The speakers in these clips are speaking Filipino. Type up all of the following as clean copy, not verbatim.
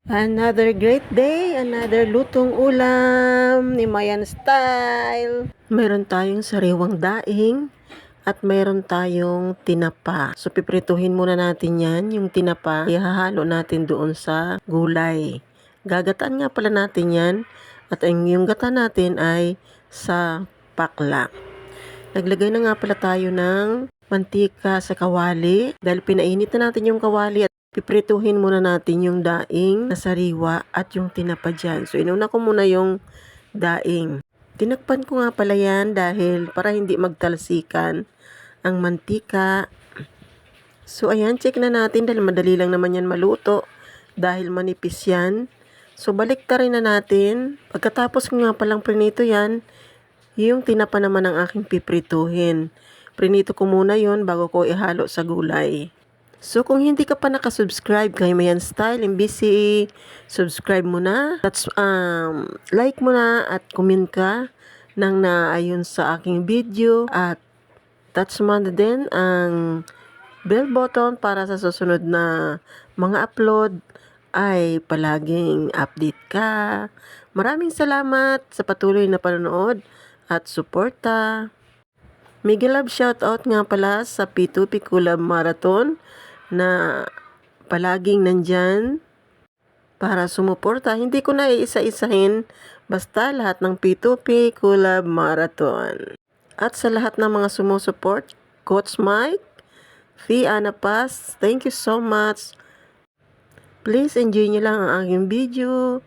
Another great day, another lutong ulam ni Mayan Style. Meron tayong sariwang daing at meron tayong tinapa. So piprituhin muna natin yan, yung tinapa. Ihahalo natin doon sa gulay. Gagataan nga pala natin yan at yung gata natin ay sa pakla. Naglagay na nga pala tayo ng mantika sa kawali dahil pinainit na natin yung kawali at piprituhin muna natin yung daing na sariwa at yung tinapa dyan. So, inuna ko muna yung daing. Tinakpan ko nga pala yan dahil para hindi magtalsikan ang mantika. So, ayan, check na natin dahil madali lang naman yan maluto dahil manipis yan. So, balik ta rin na natin. Pagkatapos ko nga palang prinito yan, yung tinapa naman ang aking piprituhin. Prinito ko muna yon bago ko ihalo sa gulay. So, kung hindi ka pa nakasubscribe kay Mayan Style, imbis subscribe mo na. Like mo na at comment ka nang naayon sa aking video. At touch mo na din ang bell button para sa susunod na mga upload ay palaging update ka. Maraming salamat sa patuloy na panonood at suporta. Mega love shoutout nga pala sa P2P Collab Marathon na palaging nandyan para sumuporta. Hindi ko na iisa-isahin basta lahat ng P2P Collab Marathon. At sa lahat ng mga sumusuport, Coach Mike, Fee Ana Paz, thank you so much. Please enjoy nyo lang ang aking video.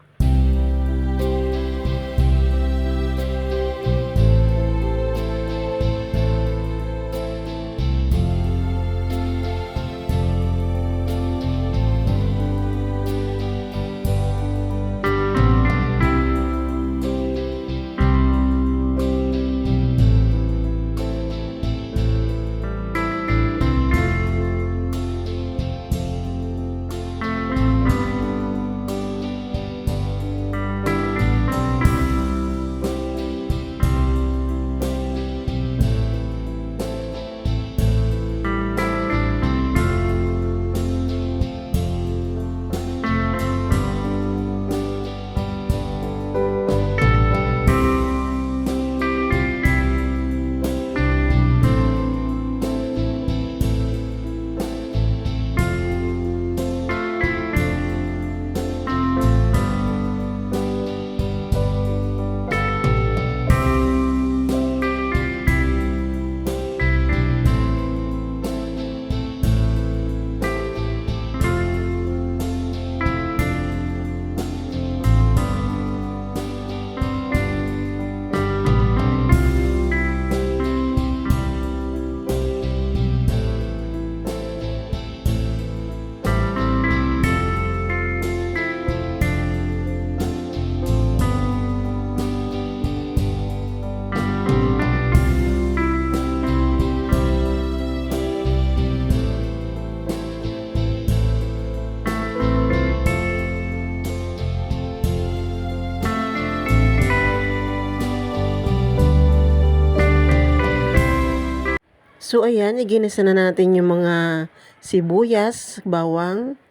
So, ayan, iginisa na natin yung mga sibuyas, bawang,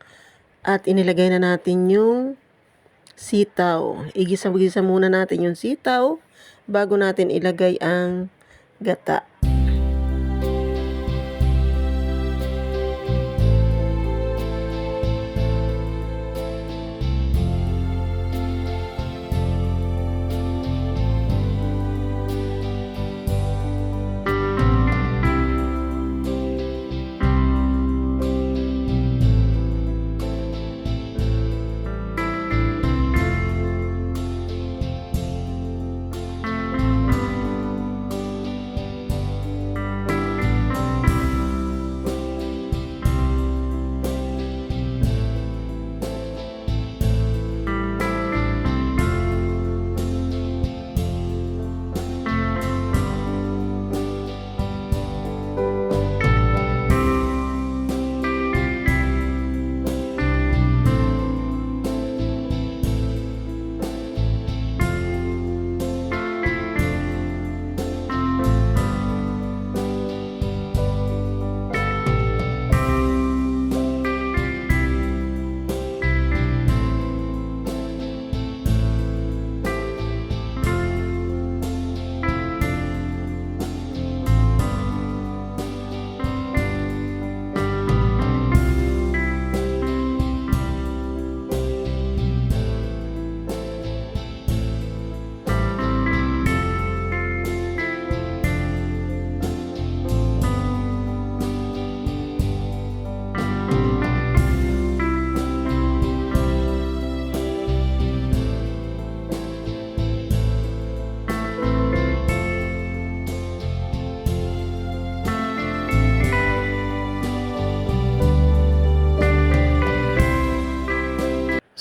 at inilagay na natin yung sitaw. Igisa-gisa muna natin yung sitaw bago natin ilagay ang gata.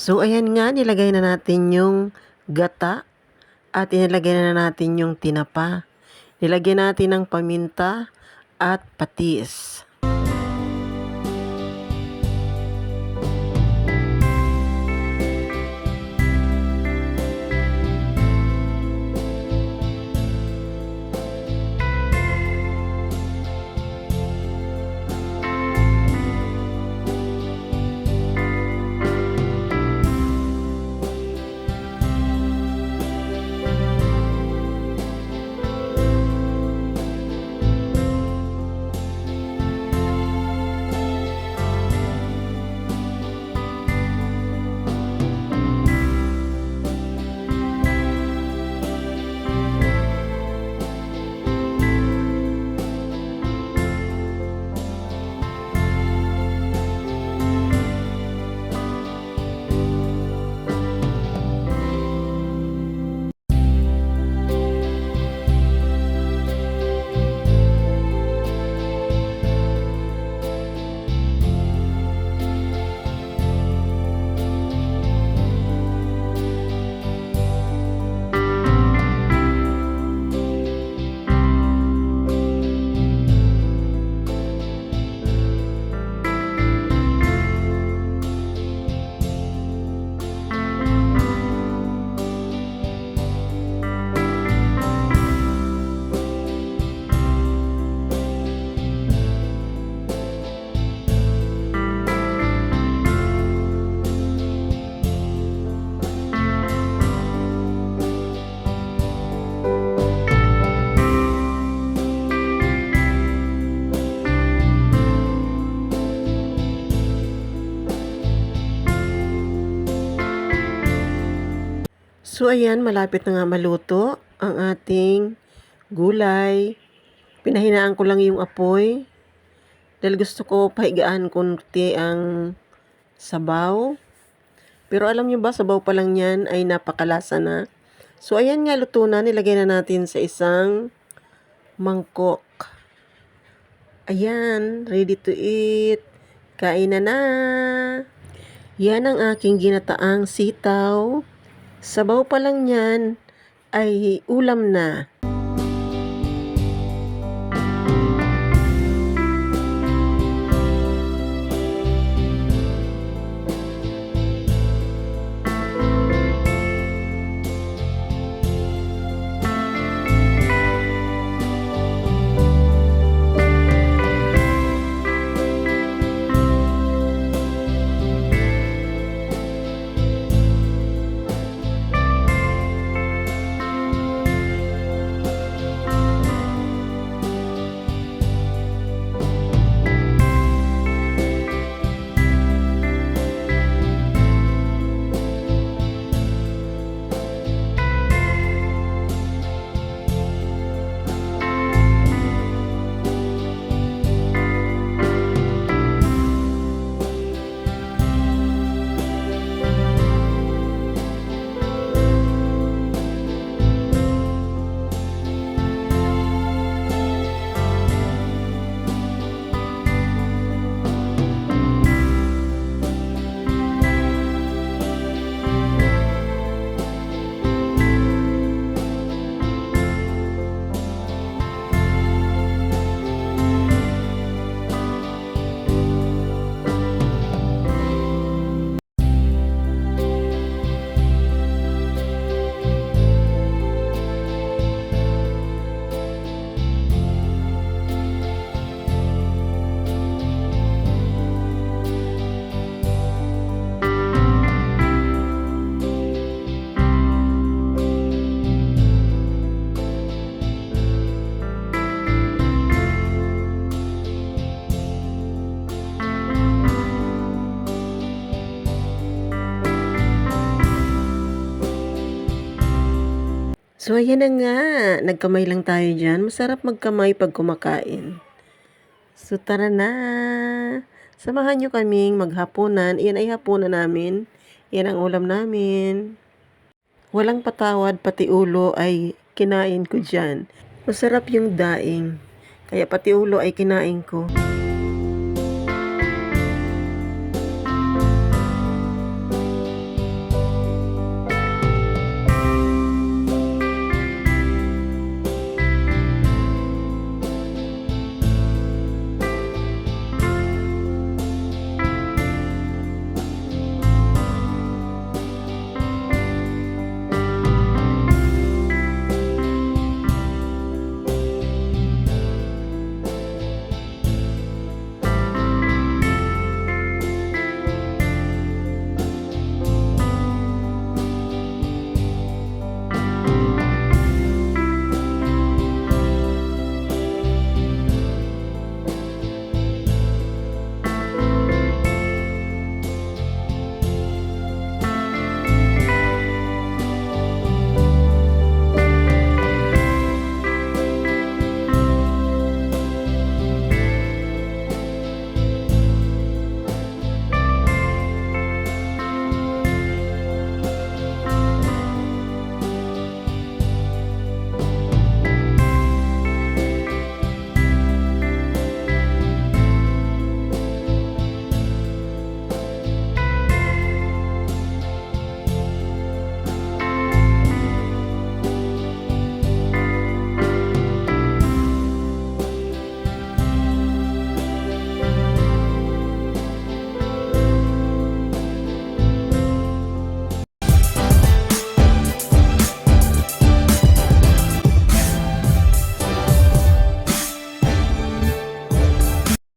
So, ayan nga, nilagay na natin yung gata at inilagay na natin yung tinapa. Nilagyan natin ng paminta at patis. So, ayan, malapit na nga maluto ang ating gulay. Pinahinaan ko lang yung apoy dahil gusto ko pahigaan konti ang sabaw. Pero alam nyo ba, sabaw pa lang yan ay napakalasa na. So, ayan nga, luto na. Nilagay na natin sa isang mangkok. Ayan, ready to eat. Kain na. Yan ang aking ginataang sitaw. Sabaw pa lang yan ay ulam na. So, ayan na nga. Nagkamay lang tayo dyan. Masarap magkamay pag kumakain. So, tara na. Samahan nyo kaming maghapunan. Iyan ay hapunan namin. Iyan ang ulam namin. Walang patawad, pati ulo ay kinain ko dyan. Masarap yung daing. Kaya pati ulo ay kinain ko.